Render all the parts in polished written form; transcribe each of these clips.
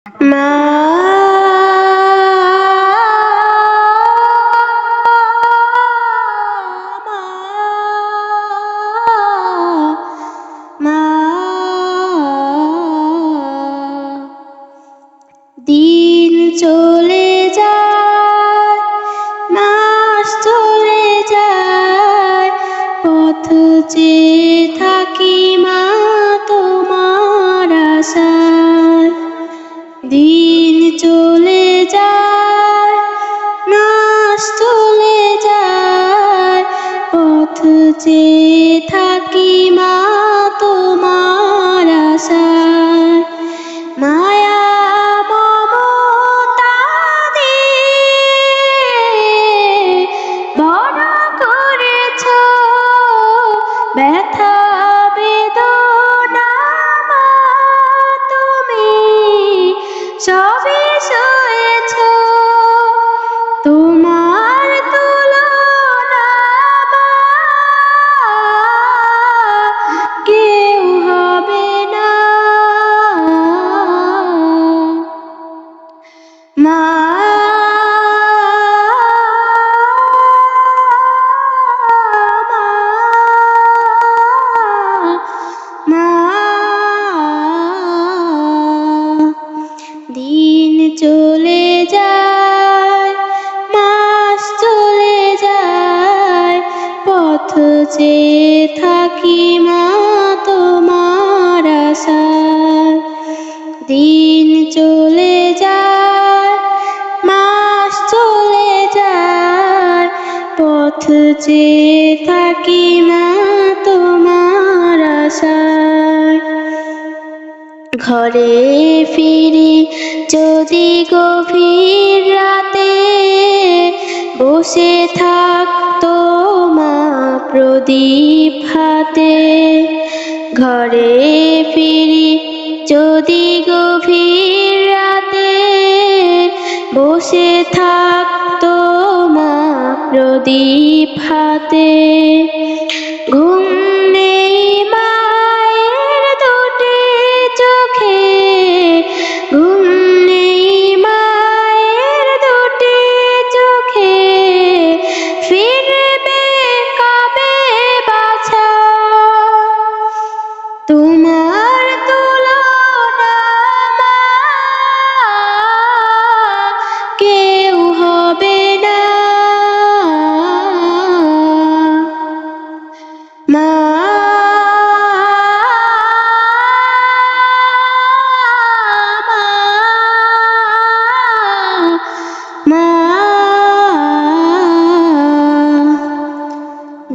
মা মা দিন চলে যায়, মাস চলে যায়, পথ চেয়ে থাকি মা তোমার আশায়। দিন চলে যায়, মাস চলে যায়, পথ চেয়ে থাকি মা তোমার আশায়। মায়া মমতা দিয়ে বড় করেছ, ব্যথা বেদনা মা তুমি সবই সয়েছ। তোমার তুলনা মা কেউ হবে না। মা দিন চলে যায়, মাস চলে যায়, পথ চেয়ে থাকি মা তোমার আশায়। দিন চলে যায়, মাস চলে যায়, পথ চেয়ে থাকি মা তোমার আশায়। ঘরে ফিরি যদি গভীর রাতে, বসে থাকতো মা প্রদীপ হাতে। ঘরে ফিরি যদি গভীর রাতে, বসে থাকতো মা প্রদীপ হাতে। ঘুম নেই মায়ের দুটি চোখে, ঘুম নেই মায়ের দুটি চোখে, ফিরবে কবে বাছা। তোমার তুলনা মা কেউ হবে না। মা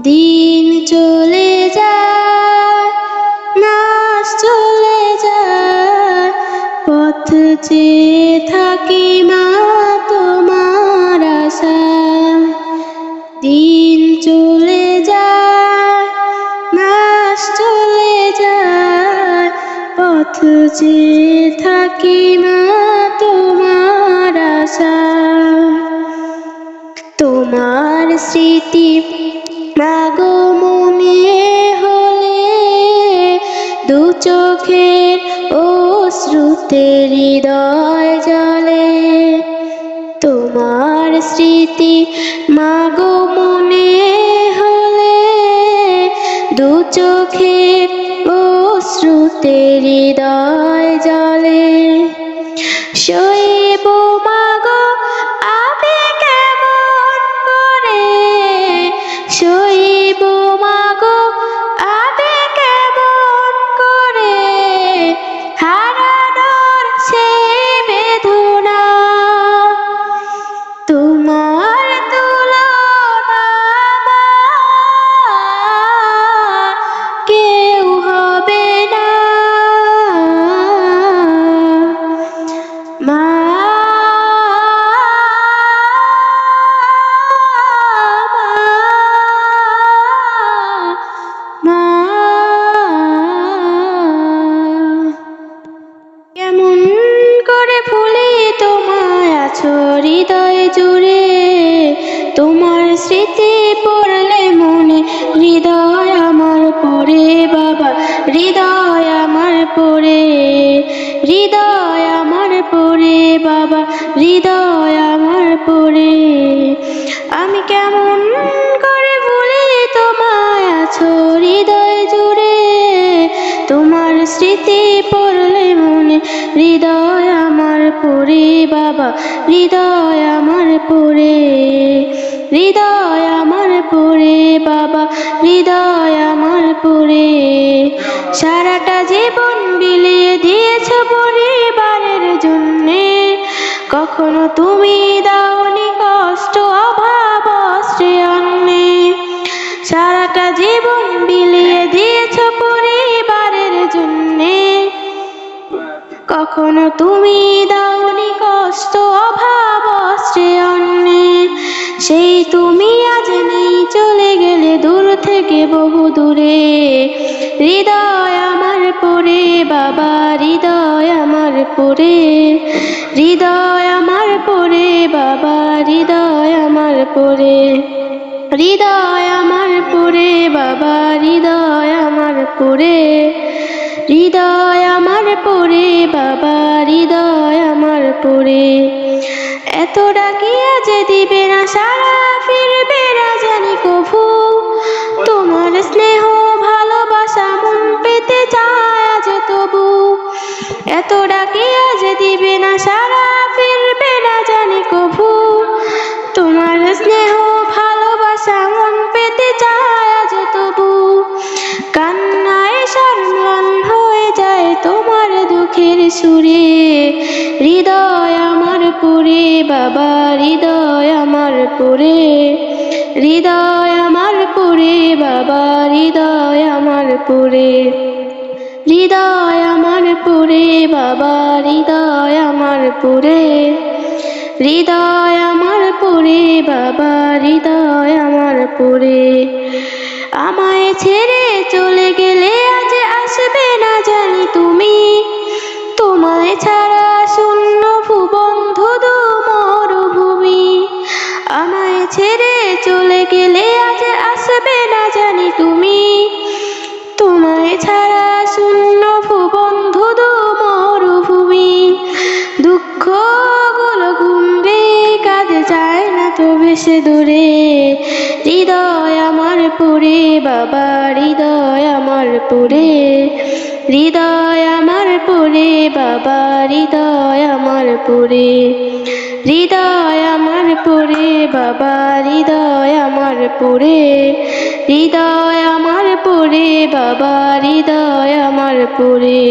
দিন চলে যায়, মাস চলে যায়, পথ চেয়ে থাকি মা তোমার আশায়। দিন চলে যায়, মাস চলে যায়, পথ চেয়ে থাকি মা তোমার আশায়। তোমার স্মৃতি মাগো মনে হলে, দু চোখের অশ্রুতে হৃদয় জ্বলে। তোমার স্মৃতি মাগো মনে হলে, দু চোখের অশ্রুতে হৃদয় জ্বলে। শৈব মাগো আমি কেমন করে, শৈব মাগো আমি কেমন করে, হারানোর সেই বেদনা। তোমার তুলনা মা কেউ হবে না। মা কেমন করে ভুলি তোমায় আছো হৃদয় জুড়ে, তোমার স্মৃতি পড়লে মনে হৃদয় আমার পড়ে বাবা, হৃদয় আমার পড়ে, হৃদয় আমার পড়ে। বাবা হৃদয় আমার পড়ে। আমি কেমন করে ভুলি তোমায় আছো হৃদয় জুড়ে, তোমার স্মৃতি পড়লে মনে হৃদয় আমার পড়ে বাবা হৃদয় আমার পড়ে, হৃদয় আমার পড়ে বাবা হৃদয় আমার পড়ে। সারাটা জীবন বিলিয়ে দিয়েছ পরিবারের জন্যে, কখনো তুমি দাওনি কষ্ট অভাব অশ্রয়নে। সারাটা জীবন বিলিয়ে দিয়েছ পরিবারের জন্যে, কখনো তুমি দাওনি কষ্ট অভাব অশ্রয়নে। সেই তুমি আজ নেই চলে গেলে দূর থেকে বহু দূরে, হৃদয় আমার পড়ে বাবা হৃদয় আমার পড়ে, হৃদয় আমার পড়ে বাবা হৃদয় আমার পড়ে, হৃদয় আমার পড়ে বাবা হৃদয় আমার পড়ে, হৃদয় আমার পড়ে বাবা হৃদয় আমার পড়ে। এত ডাকিয়া যে দিবে না সারা ফিরবে না জানি কভু, তোমার স্নেহ ভালোবাসা মন পেতে চায় আজ তবু। এত ডাকিয়া যে দিবে না সারা ফিরবে না জানি কভু, তোমার স্নেহ ভালোবাসা মন পেতে চায় আজ তবু। কান্নায় সম্মান হয়ে যায় তোমার দুঃখের সুরে, হৃদয় আমার পড়ে বাবা হৃদয় আমার পড়ে, হৃদয় আমার পড়ে বাবা হৃদয় আমার পড়ে, হৃদয় আমার পড়ে বাবা হৃদয় আমার পড়ে, হৃদয় আমার পড়ে বাবা হৃদয় আমার পড়ে। আমায় ছেড়ে চলে গেলে আজ আসবে না জানি তুমি, তোমায় ছাড়া শূন্য ভুবন ধুধু মরুভূমি। আমায় ছেড়ে চলে গেলে আজ আসবে না জানি তুমি, তোমায় ছাড়া শূন্য ভুবন ধুধু মরুভূমি। দুঃখ গুলো ঘুমবে কাঁদে যায় না তো বেশি দূরে, হৃদয় আমার পড়ে বাবা হৃদয় আমার পড়ে, হৃদয় আমার পড়ে বাবা হৃদয় আমার পড়ে, হৃদয় আমার পড়ে বাবা হৃদয় আমার পড়ে, হৃদয় আমার পড়ে বাবা হৃদয় আমার পড়ে।